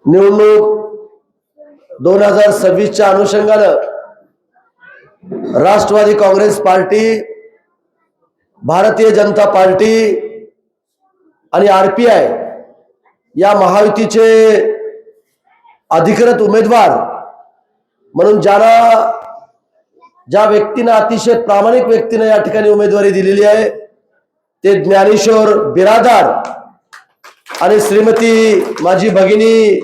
निवडणूक 2026च्या अनुषंगानं Rashtrawadi Congress party, Bharatiya Janata party आणि आरपीआय या महायुतीचे अधिकृत उमेदवार म्हणून ज्या व्यक्तीने, अतिशय प्रामाणिक व्यक्तीने या ठिकाणी उमेदवारी दिलेली आहे ते ज्ञानेश्वर बिरादार आणि श्रीमती माझी भगिनी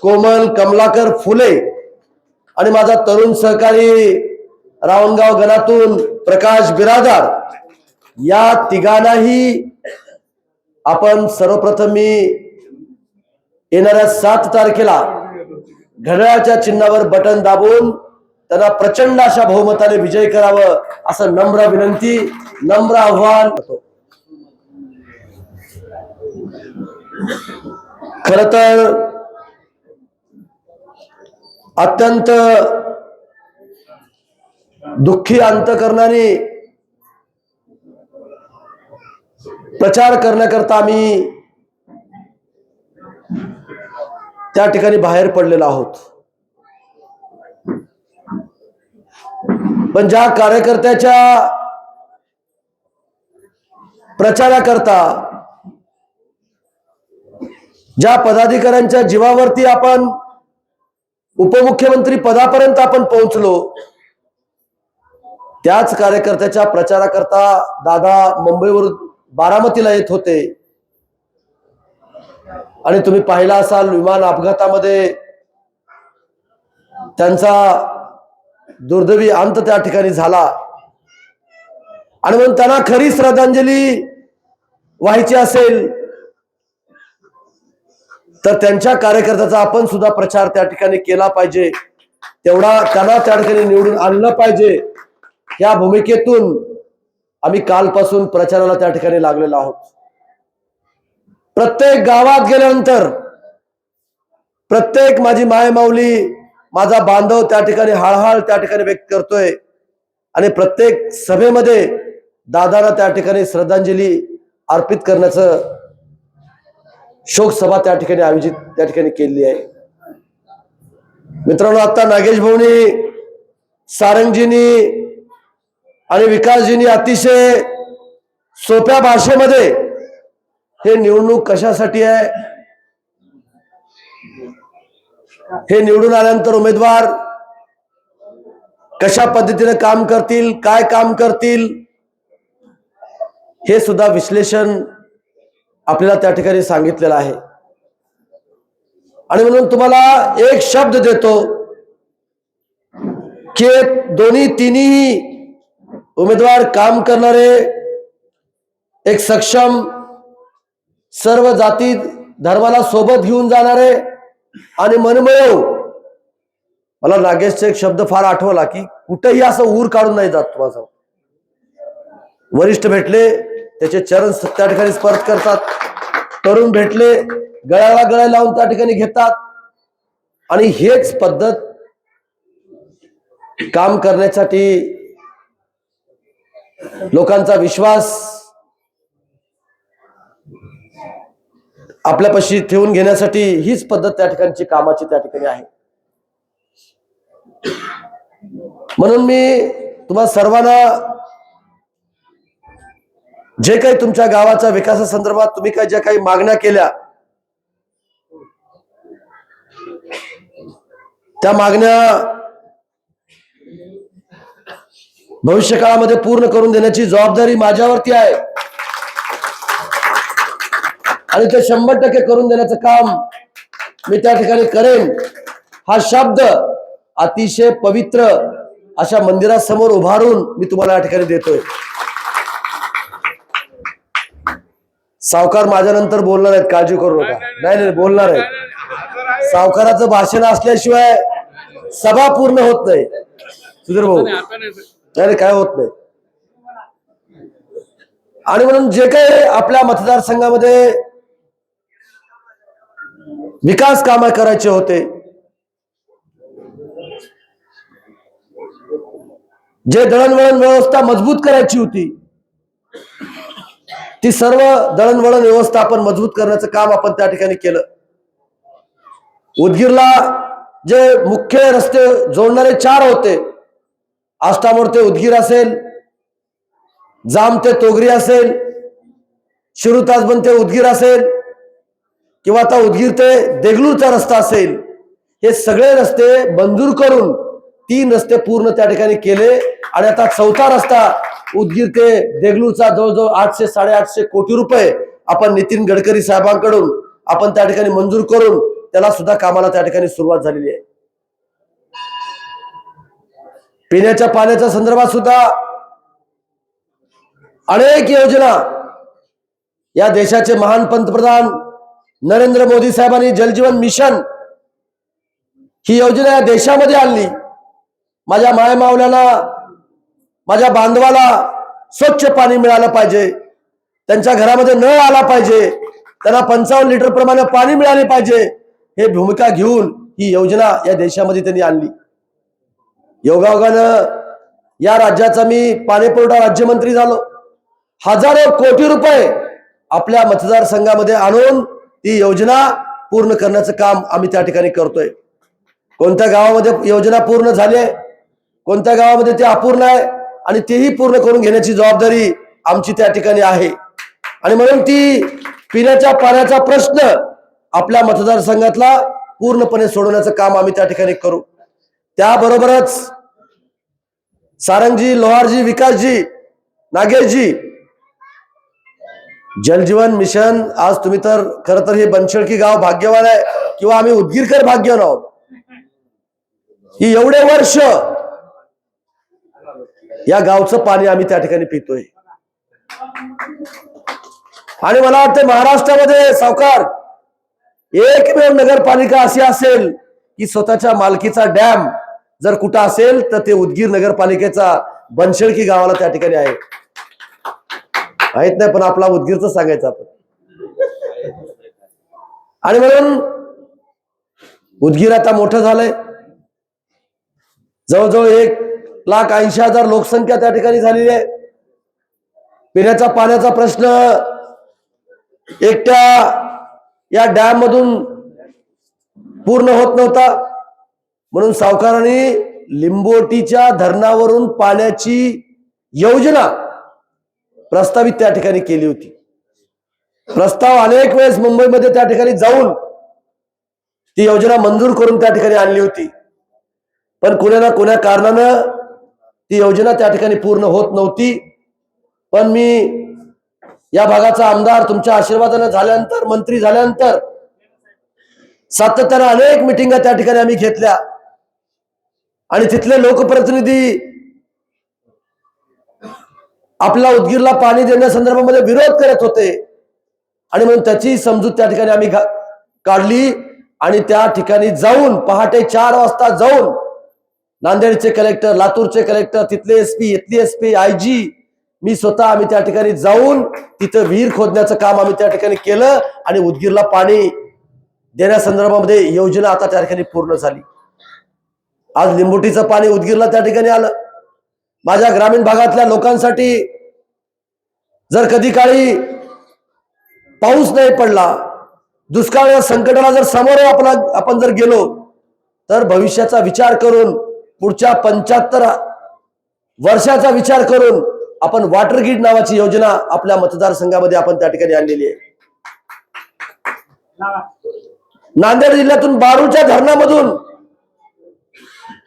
कोमल कमलाकर फुले आणि माझा तरुण सहकारी रावणगाव गणातून प्रकाश बिरादार, या तिघांनाही आपण सर्वप्रथम मी येणाऱ्या 7 तारखेला घड्याळाच्या चिन्हावर बटन दाबून त्यांना प्रचंड अशा बहुमताने विजय करावं असं नम्र विनंती, नम्र आव्हान करतो। खरं तर अत्यंत दुःखी अंतःकरणाने प्रचार करण्याकरता आम्ही त्या ठिकाणी बाहेर पडलेलो आहोत। पण ज्या कार्यकर्त्याच्या प्रचाराकरता, ज्या पदाधिकाऱ्यांच्या जीवावरती आपण उपमुख्यमंत्री पदापर्यंत आपण पोहोचलो, त्याच कार्यकर्त्याच्या प्रचाराकरता दादा मुंबईवरून बारामतीला येत होते आणि तुम्ही पाहिला असाल विमान अपघातामध्ये त्यांचा दुर्दैवी अंत त्या ठिकाणी झाला। आणि म्हणून त्यांना खरी श्रद्धांजली व्हायची असेल तर त्यांच्या कार्यकर्त्याचा आपण सुद्धा प्रचार त्या ठिकाणी केला पाहिजे, तेवढा त्यांना त्या ठिकाणी निवडून आणलं पाहिजे। या भूमिकेतून आम्ही कालपासून प्रचाराला त्या ठिकाणी लागलेलो आहोत। प्रत्येक गावात गेल्यानंतर प्रत्येक माझी मायमाऊली, माझा बांधव त्या ठिकाणी हळहळ त्या ठिकाणी व्यक्त करतोय आणि प्रत्येक सभेमध्ये दादाला त्या ठिकाणी श्रद्धांजली अर्पित करण्याचं शोक सभा त्या ठिकाणी आयोजित त्या ठिकाणी केली आहे। मित्रांनो, आता नागेश भाऊनी, सारंगजींनी आणि विकासजींनी अतिशय सोप्या भाषेमध्ये हे निवडणूक कशासाठी आहे, हे निवडून आल्यानंतर उमेदवार कशा पद्धतीने काम करतील, काय काम करतील, हे सुद्धा विश्लेषण आपल्याला त्या ठिकाणी सांगितलेलं आहे। आणि म्हणून तुम्हाला एक शब्द देतो की दोन्ही तिन्ही उमेदवार काम करणारे, एक सक्षम, सर्व जाती धर्माला सोबत घेऊन जाणारे आणि मनमिळावू। मला नागेशचा एक शब्द फार आठवला की कुठेही असं ऊर काढून नाही जात। तुम्हाला वरिष्ठ भेटले त्याचे चरण त्या ठिकाणी स्पर्श करतात, तरुण भेटले गळ्याला गळा लावून त्या ठिकाणी घेतात, आणि हेच पद्धत काम करण्यासाठी, लोकांचा विश्वास आपल्यापाशी ठेवून घेण्यासाठी हीच पद्धत त्या ठिकाणची कामाची त्या ठिकाणी आहे। म्हणून मी तुम्हा सर्वांना जे काही तुमच्या गावाच्या विकासासंदर्भात तुम्ही काय ज्या काही मागण्या केल्या, त्या मागण्या भविष्य काळामध्ये पूर्ण करून देण्याची जबाबदारी माझ्यावरती आहे आणि ते 100% करून देण्याचं काम मी त्या ठिकाणी करेन। हा शब्द अतिशय पवित्र अशा मंदिरासमोर उभारून मी तुम्हाला या ठिकाणी देतोय। सावकार माझ्यानंतर बोलणार आहेत, काळजी करू नका। नाही बोलणार आहेत। सावकाराचं भाषण असल्याशिवाय सभा पूर्ण होत नाही। सुधीर भाऊ, नाही काय होत नाही। आणि म्हणून जे काही आपल्या मतदारसंघामध्ये विकास कामे करायचे होते, जे दळणवळण व्यवस्था मजबूत करायची होती, ती सर्व दळणवळण व्यवस्था आपण मजबूत करण्याचं काम आपण त्या ठिकाणी केलं। उदगीरला जे मुख्य रस्ते जोडणारे 4 होते, आष्टामोड ते उदगीर असेल, जाम ते तोगरी असेल, शिरूर ताजबंद ते उदगीर असेल, किंवा आता उदगीर ते देगलूरचा रस्ता असेल, हे सगळे रस्ते मंजूर करून 3 रस्ते पूर्ण त्या ठिकाणी केले आणि आता 4था रस्ता उदगीर ते देगलूरचा जवळजवळ 800-850 कोटी रुपये आपण नितीन गडकरी साहेबांकडून आपण त्या ठिकाणी मंजूर करून त्याला सुद्धा कामाला त्या ठिकाणी सुरुवात झालेली आहे. पिण्याच्या पाण्याच्या संदर्भात सुद्धा अनेक योजना या देशाचे महान पंतप्रधान नरेंद्र मोदी साहेबांनी जलजीवन मिशन ही योजना या देशामध्ये आणली. माझ्या मायमावल्याला, माझ्या बांधवाला स्वच्छ पाणी मिळालं पाहिजे, त्यांच्या घरामध्ये नळ आला पाहिजे, त्यांना 55 लिटर प्रमाणे पाणी मिळाले पाहिजे, हे भूमिका घेऊन ही योजना या देशामध्ये त्यांनी आणली. योगायोगानं या राज्याचा मी पाणीपुरवठा राज्यमंत्री झालो. हजारो कोटी रुपये आपल्या मतदारसंघामध्ये आणून ती योजना पूर्ण करण्याचं काम आम्ही त्या ठिकाणी करतोय. कोणत्या गावामध्ये योजना पूर्ण झाली आहे, कोणत्या गावामध्ये ते अपूर्ण आहे, आणि तेही पूर्ण करून घेण्याची जबाबदारी आमची त्या ठिकाणी आहे. आणि म्हणून ती पिण्याच्या पाण्याचा प्रश्न आपल्या मतदारसंघातला पूर्णपणे सोडवण्याचं काम आम्ही त्या ठिकाणी करू. त्याबरोबरच सारंगजी, लोहारजी, विकासजी, नागेशजी, जलजीवन मिशन आज तुम्ही तर खरं तर हे बनशेळकी गाव भाग्यवान आहे, किंवा आम्ही उदगीरकर भाग्यवान आहोत की एवढे वर्ष या गावचं पाणी आम्ही त्या ठिकाणी पितोय. आणि मला वाटतं महाराष्ट्रामध्ये सावकार एकमेव नगरपालिका अशी असेल की स्वतःच्या मालकीचा डॅम जर कुठं असेल तर ते उदगीर नगरपालिकेचा बनशेळकी गावाला त्या ठिकाणी आहे. माहित नाही पण आपला उदगीरचं सांगायचं आपण. आणि म्हणून उदगीर आता मोठं झालंय, जवळजवळ 1,80,000 लोकसंख्या त्या ठिकाणी झालेली आहे. पिण्याचा पाण्याचा प्रश्न एकट्या या डॅम मधून पूर्ण होत नव्हता, म्हणून सावकारांनी लिंबोटीच्या धरणावरून पाण्याची योजना प्रस्तावित त्या ठिकाणी केली होती. प्रस्ताव अनेक वेळेस मुंबईमध्ये त्या ठिकाणी जाऊन ती योजना मंजूर करून त्या ठिकाणी आणली होती, पण कोण्या ना कोण्या कारणानं ती योजना त्या ठिकाणी पूर्ण होत नव्हती. पण मी या भागाचा आमदार तुमच्या आशीर्वादाने झाल्यानंतर, मंत्री झाल्यानंतर सातत्याने अनेक मिटिंगा त्या ठिकाणी आम्ही घेतल्या आणि तिथले लोकप्रतिनिधी आपल्या उदगीरला पाणी देण्यासंदर्भामध्ये विरोध करत होते. आणि म्हणून त्याची समजूत त्या ठिकाणी आम्ही काढली आणि त्या ठिकाणी जाऊन पहाटे 4 वाजता जाऊन नांदेडचे कलेक्टर, लातूरचे कलेक्टर, तिथले एसपी, इथले एसपी, आयजी, मी स्वतः आम्ही त्या ठिकाणी जाऊन तिथं विहीर खोदण्याचं काम आम्ही त्या ठिकाणी केलं आणि उदगीरला पाणी देण्यासंदर्भामध्ये योजना आता त्या ठिकाणी पूर्ण झाली. आज लिंबोटीचं पाणी उदगीरला त्या ठिकाणी आलं. माझ्या ग्रामीण भागातल्या लोकांसाठी जर कधी काळी पाऊस नाही पडला, दुष्काळ संकटाला जर समोर आपण जर गेलो तर भविष्याचा विचार करून, पुढच्या 75 वर्षाचा विचार करून आपण वॉटर ग्रीड नावाची योजना आपल्या मतदारसंघामध्ये आपण त्या ठिकाणी आणलेली आहे. नांदेड जिल्ह्यातून बारूच्या धरणामधून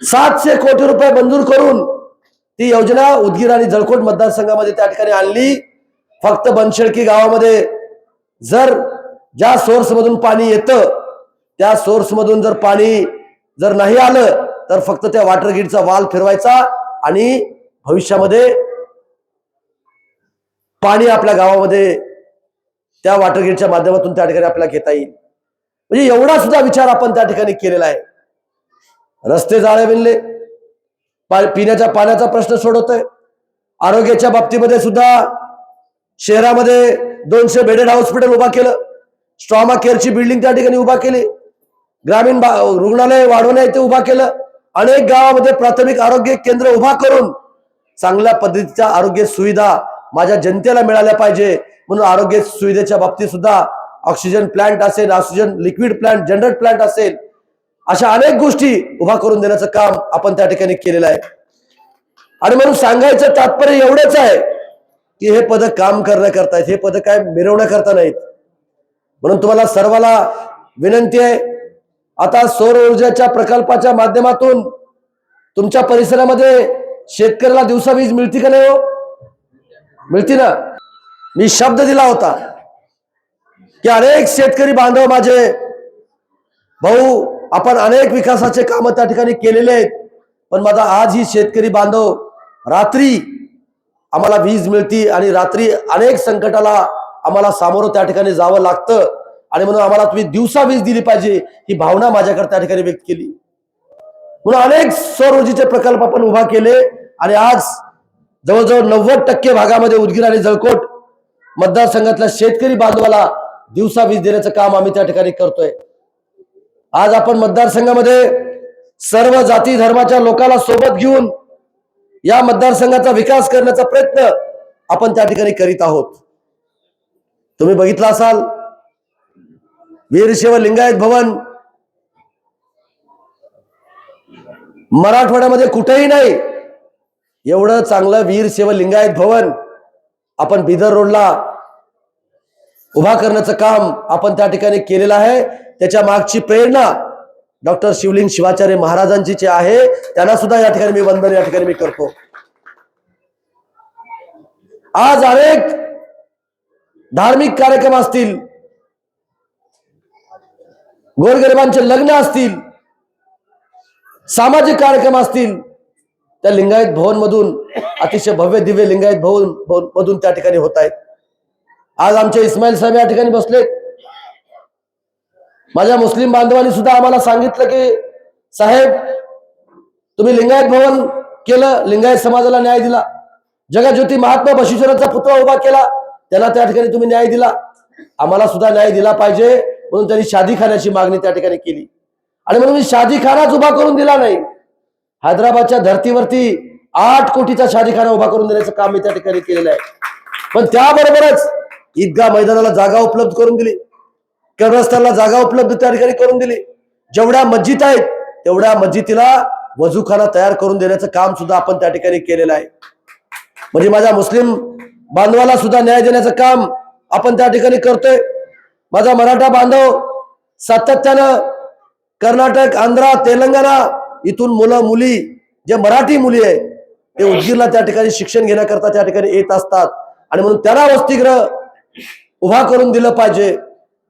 700 कोटी रुपये मंजूर करून ती योजना उदगीर आणि जळकोट मतदारसंघामध्ये त्या ठिकाणी आणली. फक्त बनशेळकी गावामध्ये जर ज्या सोर्स मधून पाणी येतं त्या सोर्स मधून जर पाणी जर नाही आलं तर फक्त त्या वॉटर ग्रीडचा वाल फिरवायचा आणि भविष्यामध्ये पाणी आपल्या गावामध्ये त्या वॉटर ग्रीडच्या माध्यमातून त्या ठिकाणी आपल्याला घेता येईल. म्हणजे एवढा सुद्धा विचार आपण त्या ठिकाणी केलेला आहे. रस्ते जाळे विणले, पिण्याच्या पाण्याचा प्रश्न सोडवतोय. आरोग्याच्या बाबतीमध्ये सुद्धा शहरामध्ये 200 बेडेड हॉस्पिटल उभा केलं, स्ट्रॉमा केअरची बिल्डिंग त्या ठिकाणी उभा केली, ग्रामीण रुग्णालय वाढवण्या इथे उभा केलं, अनेक गावामध्ये प्राथमिक आरोग्य केंद्र उभा करून चांगल्या पद्धतीच्या आरोग्य सुविधा माझ्या जनतेला मिळाल्या पाहिजे म्हणून आरोग्य सुविधेच्या बाबतीत सुद्धा ऑक्सिजन प्लांट असेल, oxygen liquid plant, generate plant असेल, अशा अनेक गोष्टी उभा करून देण्याचं काम आपण त्या ठिकाणी केलेलं आहे. आणि म्हणून सांगायचं तात्पर्य एवढंच आहे की हे पद काम करण्याकरता आहेत, हे पद काय मिरवण्याकरता नाहीत. म्हणून तुम्हाला सर्वाला विनंती आहे, आता सौर ऊर्जाच्या प्रकल्पाच्या माध्यमातून तुमच्या परिसरामध्ये शेतकऱ्याला दिवसा वीज मिळती का नाही? हो, मिळती ना. मी शब्द दिला होता की अनेक शेतकरी बांधव माझे भाऊ, आपण अनेक विकासाचे काम त्या ठिकाणी केलेले आहेत, पण माझा आज ही शेतकरी बांधव रात्री आम्हाला वीज मिळती आणि रात्री अनेक संकटाला आम्हाला सामोरं त्या ठिकाणी जावं लागतं आणि म्हणून आम्हाला तुम्ही दिवसा वीज दिली पाहिजे ही भावना माझ्याकडे त्या ठिकाणी व्यक्त केली. म्हणून अनेक सौर ऊर्जेचे प्रकल्प आपण उभा केले आणि आज जवळजवळ 90% भागामध्ये उदगीर आणि जळकोट मतदारसंघातल्या शेतकरी बांधवाला दिवसा वीज देण्याचं काम आम्ही त्या ठिकाणी करतोय. आज आपण मतदारसंघामध्ये सर्व जाती धर्माच्या लोकांना सोबत घेऊन या मतदारसंघाचा विकास करण्याचा प्रयत्न आपण त्या ठिकाणी करीत आहोत. तुम्ही बघितलं असाल वीरशैव लिंगायत भवन मराठवाड्यामध्ये कुठेही नाही एवढं चांगलं वीरशैव लिंगायत भवन आपण बिदर रोडला उभा करण्याचं काम आपण त्या ठिकाणी केलेलं आहे. त्याच्या मागची प्रेरणा डॉक्टर शिवलिंग शिवाचार्य महाराजांची आहे. त्यांना सुद्धा या ठिकाणी मी वंदन या ठिकाणी मी करतो. आज अनेक धार्मिक कार्यक्रम असतील, गोरगरिबांचे लग्न असतील, सामाजिक कार्यक्रम असतील, त्या लिंगायत भवन मधून अतिशय भव्य दिव्य लिंगायत भवन मधून त्या ठिकाणी होत आहेत. आज आमचे इस्माईल साहेब या ठिकाणी बसले. माझ्या मुस्लिम बांधवांनी सुद्धा आम्हाला सांगितलं की साहेब तुम्ही लिंगायत भवन केलं, लिंगायत समाजाला न्याय दिला, जगज्योती महात्मा बसवेश्वरांचा पुतळा उभा केला, त्याला त्या ठिकाणी तुम्ही न्याय दिला, आम्हाला सुद्धा न्याय दिला पाहिजे म्हणून त्यांनी शादीखान्याची मागणी त्या ठिकाणी केली. आणि म्हणून मी शादीखानाच उभा करून दिला नाही, हैदराबादच्या धर्तीवरती 8 कोटीचा शादीखाना उभा करून देण्याचं काम मी त्या ठिकाणी केलेलं आहे. पण त्याबरोबरच ईदगाह मैदानाला जागा उपलब्ध करून दिली, कब्रस्तानला जागा उपलब्ध त्या ठिकाणी करून दिली, जेवढ्या मस्जिद आहेत तेवढ्या मस्जिदीला वजूखाना तयार करून देण्याचं काम सुद्धा आपण त्या ठिकाणी केलेलं आहे. म्हणजे माझ्या मुस्लिम बांधवाला सुद्धा न्याय देण्याचं काम आपण त्या ठिकाणी करतोय. माझा मराठा बांधव सातत्यानं कर्नाटक, आंध्र, तेलंगणा इथून मुलं मुली जे मराठी मुली आहे ते उदगीरला त्या ठिकाणी शिक्षण घेण्याकरता त्या ठिकाणी येत असतात आणि म्हणून त्यांना वसतिगृह उभा करून दिलं पाहिजे.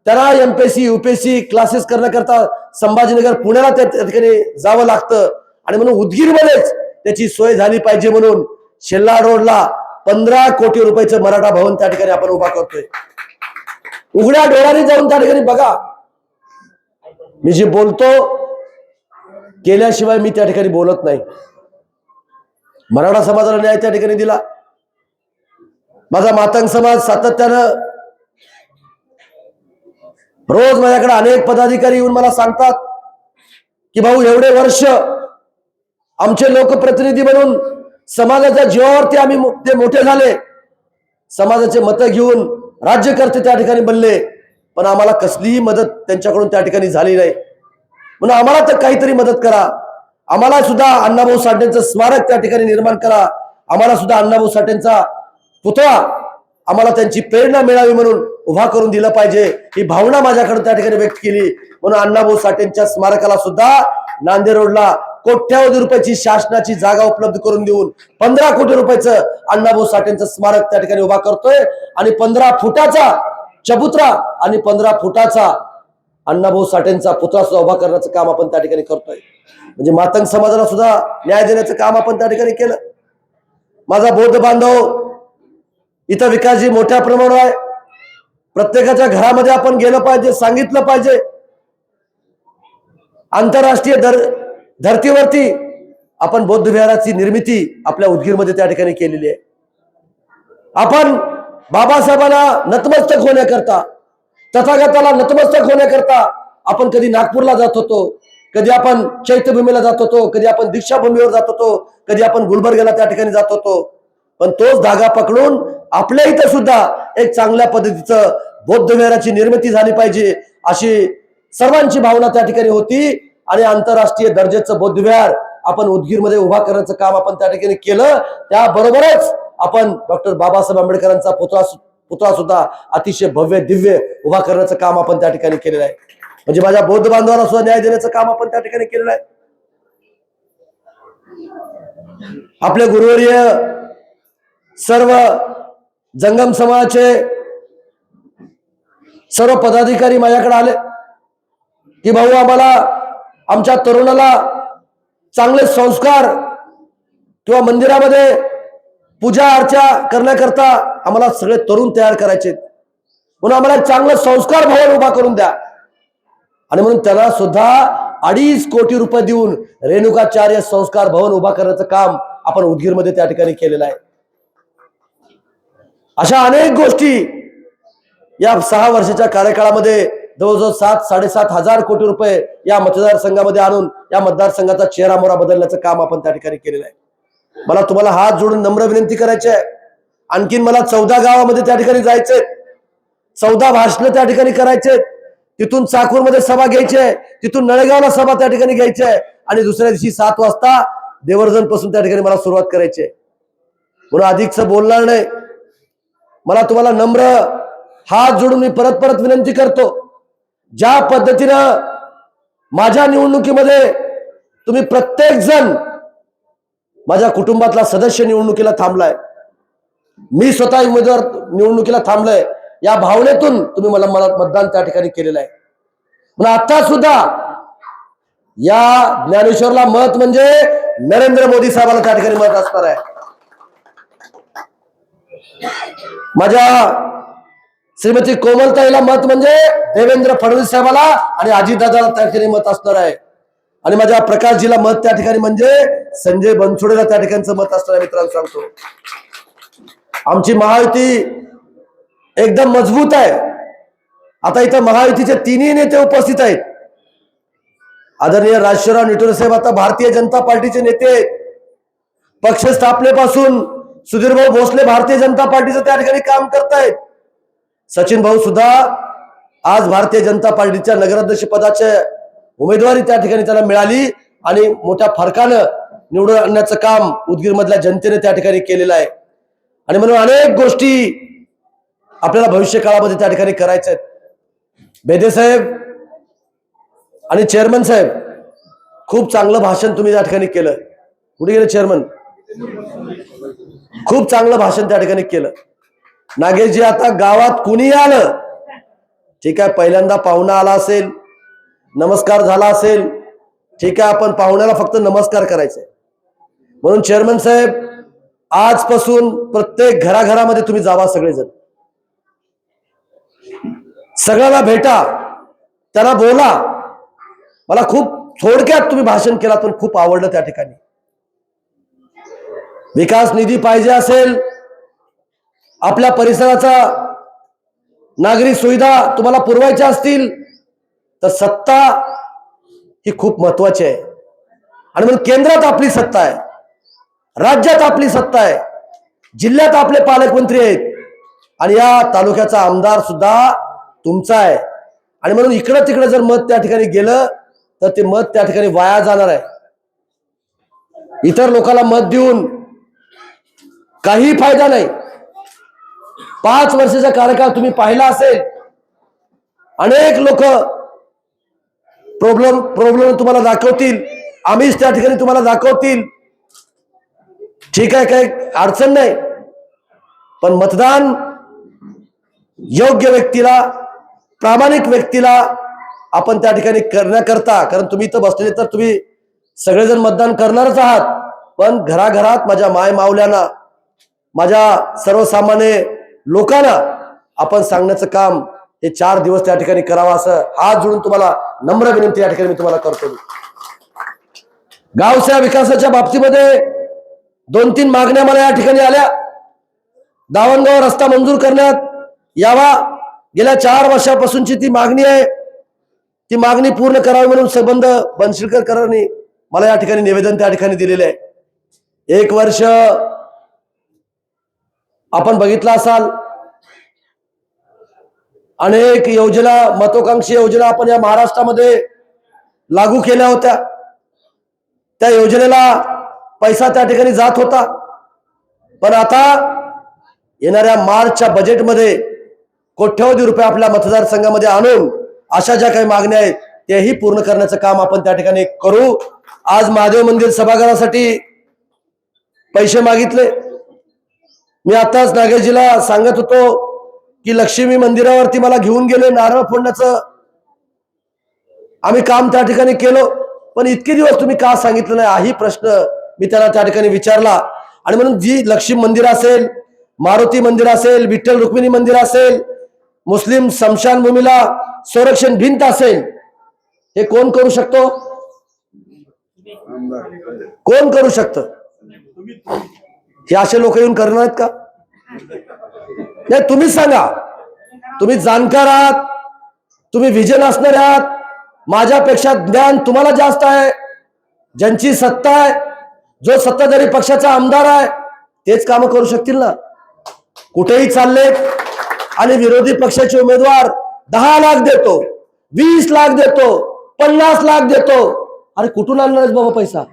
त्यांना एमपीएससी यूपीएससी क्लासेस करण्याकरता संभाजीनगर पुण्याला त्या ठिकाणी जावं लागतं आणि म्हणून उदगीरमध्येच त्याची सोय झाली पाहिजे म्हणून शेल्ला रोडला 15 कोटी रुपयाचं मराठा भवन त्या ठिकाणी आपण उभा करतोय. उघड्या डोळ्यांनी जाऊन त्या ठिकाणी बघा. मी जे बोलतो केल्याशिवाय मी त्या ठिकाणी बोलत नाही. मराठा समाजाला न्याय त्या ठिकाणी दिला. माझा मातंग समाज सातत्यानं रोज माझ्याकडे अनेक पदाधिकारी येऊन मला सांगतात की भाऊ एवढे वर्ष आमचे लोकप्रतिनिधी म्हणून समाजाच्या जीवावरती आम्ही ते मोठे झाले, समाजाचे मतं घेऊन राज्यकर्ते त्या ठिकाणी बनले, पण आम्हाला कसलीही मदत त्यांच्याकडून त्या ठिकाणी झाली नाही. म्हणून आम्हाला तर काहीतरी मदत करा, आम्हाला सुद्धा अण्णाभाऊ साठेंचं स्मारक त्या ठिकाणी निर्माण करा, आम्हाला सुद्धा अण्णाभाऊ साठेंचा पुतळा आम्हाला त्यांची प्रेरणा मिळावी म्हणून उभा करून दिलं पाहिजे ही भावना माझ्याकडे त्या ठिकाणी व्यक्त केली. म्हणून अण्णाभाऊ साठेंच्या स्मारकाला सुद्धा नांदेड रोडला कोट्यावधी रुपयाची शासनाची जागा उपलब्ध करून देऊन 15 कोटी रुपयाचं अण्णाभाऊ साठेंचं स्मारक त्या ठिकाणी उभा करतोय आणि 15 फुटाचा चबुतरा आणि 15 फुटाचा अण्णाभाऊ साठेंचा पुतळा सुद्धा उभा करण्याचं काम आपण त्या ठिकाणी करतोय. म्हणजे मातंग समाजाला सुद्धा न्याय देण्याचं काम आपण त्या ठिकाणी केलं. माझा बौद्ध बांधव इथं विकासजी मोठ्या प्रमाणावर आहे. प्रत्येकाच्या घरामध्ये आपण गेलं पाहिजे, सांगितलं पाहिजे. आंतरराष्ट्रीय धर्तीवरती आपण बौद्ध विहाराची निर्मिती आपल्या उदगीरमध्ये त्या ठिकाणी केलेली आहे. आपण बाबासाहेबांना नतमस्तक होण्याकरता, तथागताला नतमस्तक होण्याकरता आपण कधी नागपूरला जात होतो, कधी आपण चैत्यभूमीला जात होतो, कधी आपण दीक्षाभूमीवर जात होतो, कधी आपण गुलबर्ग्याला त्या ठिकाणी जात होतो. पण तोच धागा पकडून आपल्या इथं सुद्धा एक चांगल्या पद्धतीचं बौद्ध विहाराची निर्मिती झाली पाहिजे अशी सर्वांची भावना त्या ठिकाणी होती आणि आंतरराष्ट्रीय दर्जाचं बौद्धविहार आपण उदगीरमध्ये उभा करण्याचं काम आपण त्या ठिकाणी केलं. त्याबरोबरच आपण डॉक्टर बाबासाहेब आंबेडकरांचा पुतळा सुद्धा अतिशय भव्य दिव्य उभा करण्याचं काम आपण त्या ठिकाणी केलेलं आहे. म्हणजे माझ्या बौद्ध बांधवांना सुद्धा न्याय देण्याचं काम आपण त्या ठिकाणी केलेलं आहे. आपले गुरुवर्य सर्व जंगम समाजाचे सर्व पदाधिकारी माझ्याकडे आले की भाऊ आम्हाला आमच्या तरुणाला चांगले संस्कार किंवा मंदिरामध्ये पूजा अर्चा करण्याकरता आम्हाला सगळे तरुण तयार करायचे, म्हणून आम्हाला चांगलं संस्कार भवन उभा करून द्या. आणि म्हणून त्याला सुद्धा 2.5 कोटी रुपये देऊन रेणुकाचार्य संस्कार भवन उभा करण्याचं काम आपण उदगीरमध्ये त्या ठिकाणी केलेलं आहे. अशा अनेक गोष्टी या 6 वर्षाच्या कार्यकाळामध्ये जवळजवळ 7-7.5 हजार कोटी रुपये या मतदारसंघामध्ये आणून या मतदारसंघाचा चेहरा मोहरा बदलण्याचं काम आपण त्या ठिकाणी केलेलं आहे. मला तुम्हाला हात जोडून नम्र विनंती करायची आहे, आणखीन मला 14 गावामध्ये त्या ठिकाणी जायचंय, 14 भाषणं त्या ठिकाणी करायचे, तिथून चाकूरमध्ये सभा घ्यायची आहे, तिथून नळेगावला सभा त्या ठिकाणी घ्यायची आहे आणि दुसऱ्या दिवशी 7 वाजता देवर्जन पासून त्या ठिकाणी मला सुरुवात करायची आहे. म्हणून अधिकचं बोलणार नाही. मला तुम्हाला नम्र हात जोडून मी परत परत विनंती करतो, ज्या पद्धतीनं माझ्या निवडणुकीमध्ये तुम्ही प्रत्येक जण माझ्या कुटुंबातला सदस्य निवडणुकीला थांबलाय, मी स्वतः उमेदवार निवडणुकीला थांबलोय, या भावनेतून तुम्ही मला मतदान त्या ठिकाणी केलेलं आहे. पण आता सुद्धा या ज्ञानेश्वरला मत म्हणजे नरेंद्र मोदी साहेबांना त्या ठिकाणी मत असणार आहे. माझ्या श्रीमती कोमलताईला मत म्हणजे देवेंद्र फडणवीस साहेबाला आणि अजितदादाला त्या ठिकाणी मत असणार आहे. आणि माझ्या प्रकाशजीला मत त्या ठिकाणी म्हणजे संजय बनसोडेला त्या ठिकाणचं मत असणार आहे. मित्रांनो सांगतो, आमची महायुती एकदम मजबूत आहे. आता इथं महायुतीचे 3ही नेते उपस्थित आहेत. आदरणीय राजशेखरराव निटोरे साहेब आता भारतीय जनता पार्टीचे नेते आहेत. पक्ष स्थापनेपासून सुधीरभाऊ भोसले भारतीय जनता पार्टीचं त्या ठिकाणी काम करतायत. सचिन भाऊ सुद्धा आज भारतीय जनता पार्टीच्या नगराध्यक्ष पदाचे उमेदवारी त्या ठिकाणी त्याला मिळाली आणि मोठ्या फरकानं निवडून आणण्याचं काम उदगीर मधल्या जनतेने त्या ठिकाणी केलेलं आहे. आणि म्हणून अनेक गोष्टी आपल्याला भविष्य काळामध्ये त्या ठिकाणी करायच्या आहेत. बेदे साहेब आणि चेअरमन साहेब, खूप चांगलं भाषण तुम्ही त्या ठिकाणी केलं. कुठे गेले चेअरमन? खूप चांगलं भाषण त्या ठिकाणी केलं. नागेशजी, आता गावात कुणी आलं, ठीक आहे, पहिल्यांदा पाहुणा आला असेल, नमस्कार झाला असेल, ठीक आहे, आपण पाहुण्याला फक्त नमस्कार करायचे. म्हणून चेअरमन साहेब, आजपासून प्रत्येक घराघरामध्ये तुम्ही जावा, सगळेजण सगळ्याला भेटा, त्यांना बोला. मला खूप थोडक्यात तुम्ही भाषण केला पण खूप आवडलं. त्या ठिकाणी विकास निधी पाहिजे असेल, आपल्या परिसराचा नागरिक सुविधा तुम्हाला पुरवायच्या असतील तर सत्ता ही खूप महत्वाची आहे. आणि म्हणून केंद्रात आपली सत्ता आहे, राज्यात आपली सत्ता आहे, जिल्ह्यात आपले पालकमंत्री आहेत आणि या तालुक्याचा आमदार सुद्धा तुमचा आहे. आणि म्हणून इकडं तिकडं जर मत त्या ठिकाणी गेलं तर ते मत त्या ठिकाणी वाया जाणार आहे. इतर लोकांना मत देऊन काही फायदा नाही. 5 वर्षाचा कार्यकाळ तुम्ही पाहिला असेल, अनेक लोक प्रॉब्लेम तुम्हाला दाखवतील, आम्हीच त्या ठिकाणी तुम्हाला दाखवतील, ठीक आहे, काही अडचण नाही. पण मतदान योग्य व्यक्तीला, प्रामाणिक व्यक्तीला आपण त्या ठिकाणी करण्याकरता, कारण तुम्ही इथं बसलेले तर तुम्ही सगळेजण मतदान करणारच आहात, पण घराघरात माझ्या माय मावल्यांना, माझ्या सर्वसामान्य लोकांना आपण सांगण्याचं काम हे 4 दिवस त्या ठिकाणी करावं, असं हात जोडून तुम्हाला नम्र विनंती या ठिकाणी मी तुम्हाला करतो. गावच्या विकासाच्या बाबतीमध्ये 2-3 मागण्या मला या ठिकाणी आल्या. दावणगाव रस्ता मंजूर करण्यात यावा, गेल्या 4 वर्षापासूनची ती मागणी आहे. ती मागणी पूर्ण करावी म्हणून संबंध बनशिलकरांनी मला या ठिकाणी निवेदन त्या ठिकाणी दिलेले आहे. 1 वर्ष आपण बघितलं असाल, अनेक योजना, महत्वाकांक्षी योजना आपण या महाराष्ट्रामध्ये लागू केल्या होत्या, त्या योजनेला पैसा त्या ठिकाणी जात होता. पण आता येणाऱ्या मार्चच्या बजेटमध्ये कोट्यवधी रुपये आपल्या मतदारसंघामध्ये आणून अशा ज्या काही मागण्या आहेत तेही पूर्ण करण्याचं काम आपण त्या ठिकाणी करू. आज महादेव मंदिर सभागृहासाठी पैसे मागितले. मी आताच नागेशजीला सांगत होतो की लक्ष्मी मंदिरावरती मला घेऊन गेले, नारळ फोडण्याचं आम्ही काम त्या ठिकाणी केलं, पण इतके दिवस तुम्ही का सांगितलं नाही हाही प्रश्न मी त्यांना त्या ठिकाणी विचारला. आणि म्हणून जी लक्ष्मी मंदिर असेल, मारुती मंदिर असेल, विठ्ठल रुक्मिणी मंदिर असेल, मुस्लिम स्मशानभूमीला संरक्षण भिंत असेल, हे कोण करू शकतो? कोण करू शकतं? हे असे लोक येऊन करणार आहेत का? नाही, तुम्हीच सांगा. तुम्ही जाणकार आहात, तुम्ही विजन असणार आहात, माझ्यापेक्षा ज्ञान तुम्हाला जास्त आहे. ज्यांची सत्ता आहे, जो सत्ताधारी पक्षाचा आमदार आहे, तेच काम करू शकतील ना. कुठेही चालले आणि विरोधी पक्षाचे उमेदवार 10 लाख देतो, 20 लाख देतो, 50 लाख देतो. अरे कुठून आणणार बाबा पैसा?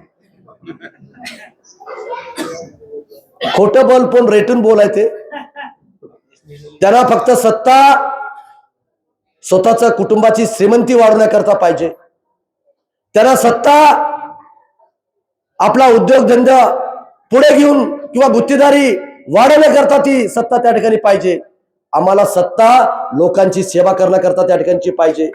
खोटं बोल पण रेटून बोलायचे. त्यांना फक्त सत्ता स्वतःच्या कुटुंबाची श्रीमंती वाढवण्याकरता पाहिजे. त्यांना सत्ता आपला उद्योगधंदा पुढे घेऊन किंवा गुत्तेदारी वाढवण्याकरता ती सत्ता त्या ठिकाणी पाहिजे. आम्हाला सत्ता लोकांची सेवा करण्याकरता त्या ठिकाणी पाहिजे.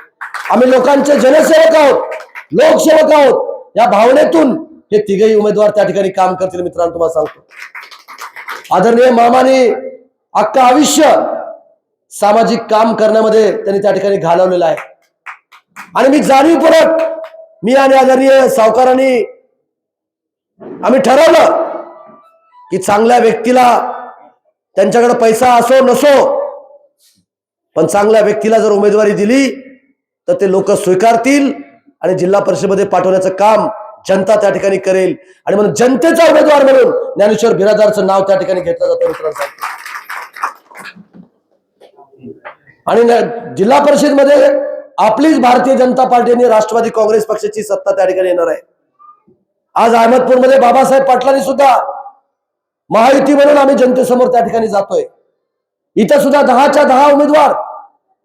आम्ही लोकांचे जनसेवक आहोत, लोकसेवक आहोत. या भावनेतून हे तिघही उमेदवार त्या ठिकाणी काम करतील. मित्रांनो, तुम्हाला सांगतो, आदरणीय मामाने अख्खं आयुष्य सामाजिक काम करण्यामध्ये त्यांनी त्या ठिकाणी घालवलेलं आहे. आणि मी जाणीवपूर्वक, मी आणि आदरणीय सावकारांनी आम्ही ठरवलं की चांगल्या व्यक्तीला, त्यांच्याकडे पैसा असो नसो, पण चांगल्या व्यक्तीला जर उमेदवारी दिली तर ते लोक स्वीकारतील आणि जिल्हा परिषदेमध्ये पाठवण्याचं काम जनता त्या ठिकाणी करेल. आणि म्हणून जनतेचा उमेदवार म्हणून ज्ञानेश्वर बिरादारचं नाव त्या ठिकाणी घेतलं जातं. मित्रांनो, आणि जिल्हा परिषदेमध्ये आपलीच भारतीय जनता पार्टी आणि राष्ट्रवादी काँग्रेस पक्षाची सत्ता त्या ठिकाणी येणार आहे. आज अहमदपूरमध्ये बाबासाहेब पाटलांनी सुद्धा महायुती म्हणून आम्ही जनतेसमोर त्या ठिकाणी जातोय. इथं सुद्धा 10च्या 10 उमेदवार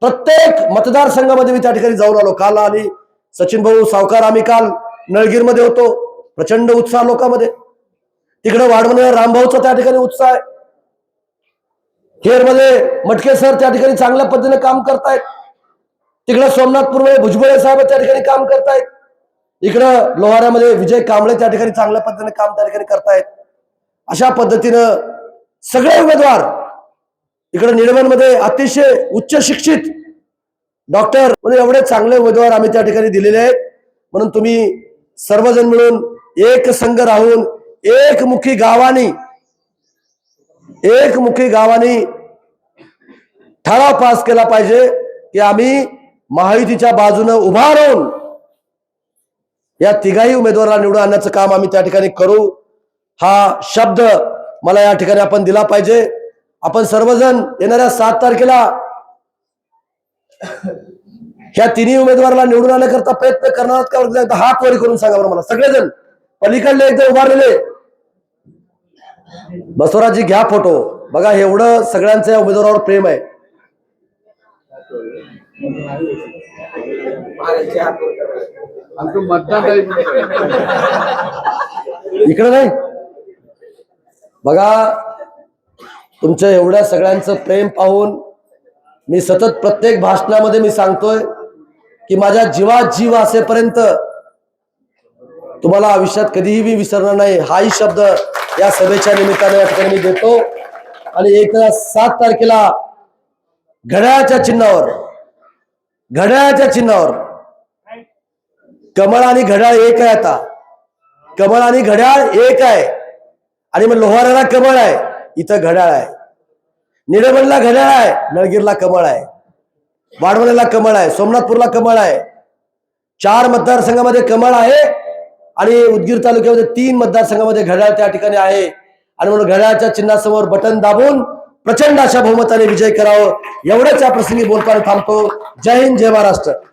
प्रत्येक मतदारसंघामध्ये मी त्या ठिकाणी जाऊन आलो. काल आणि सचिन भाऊ सावकार आम्ही काल नळगीरमध्ये होतो. प्रचंड उत्साह लोकांमध्ये. तिकडे वाढवणे रामभाऊचा त्या ठिकाणी उत्साह आहे. खेरमध्ये मटके सर त्या ठिकाणी चांगल्या पद्धतीने काम करतायत. तिकडे सोमनाथपूरमध्ये भुजबळ साहेब त्या ठिकाणी काम करतायत. इकडं लोहाऱ्यामध्ये विजय कांबळे त्या ठिकाणी चांगल्या पद्धतीने काम त्या ठिकाणी करतायत. अशा पद्धतीनं सगळे उमेदवार इकडे निडमनमध्ये अतिशय उच्च शिक्षित डॉक्टर म्हणजे एवढे चांगले उमेदवार आम्ही त्या ठिकाणी दिलेले आहेत. म्हणून तुम्ही सर्वजण मिळून एक संघ राहून एकमुखी गावानी ठराव पास केला पाहिजे की आम्ही महायुतीच्या बाजूने उभा राहून या तिघाही उमेदवाराला निवडून आणण्याचं काम आम्ही त्या ठिकाणी करू. हा शब्द मला या ठिकाणी आपण दिला पाहिजे. आपण सर्वजण येणाऱ्या 7 तारखेला ह्या तिन्ही उमेदवाराला निवडून आणण्याकरता प्रयत्न करणार का? एकदा हात वर करून सांगा बरं मला. सगळेजण पलीकडले एकदा उभारलेले बसवराजी घ्या फोटो. बघा एवढं सगळ्यांचं या उमेदवारावर प्रेम आहे. इकडे नाही बघा, तुमच्या एवढ्या सगळ्यांचं प्रेम पाहून मी सतत प्रत्येक भाषणामध्ये मी सांगतोय की माझ्या जीवात जीव असेपर्यंत तुम्हाला आयुष्यात कधीही मी विसरणार नाही. हाही शब्द या सभेच्या निमित्ताने या ठिकाणी मी देतो. आणि 7 तारखेला घड्याळाच्या चिन्हावर कमळ आणि घड्याळ एक आहे. आता कमळ आणि घड्याळ एक आहे. आणि मग लोहाराला कमळ आहे, इथं घड्याळ आहे. निडमनला घड्याळ आहे, नळगीरला कमळ आहे, वाढवण्याला कमळ आहे, सोमनाथपूरला कमळ आहे. 4 मतदारसंघामध्ये कमळ आहे आणि उदगीर तालुक्यामध्ये 3 मतदारसंघामध्ये घड्याळ त्या ठिकाणी आहे. आणि म्हणून घड्याळाच्या चिन्हासमोर बटन दाबून प्रचंड अशा बहुमताने विजय करावं, एवढंच या प्रसंगी बोलताना थांबतो. जय हिंद, जय महाराष्ट्र.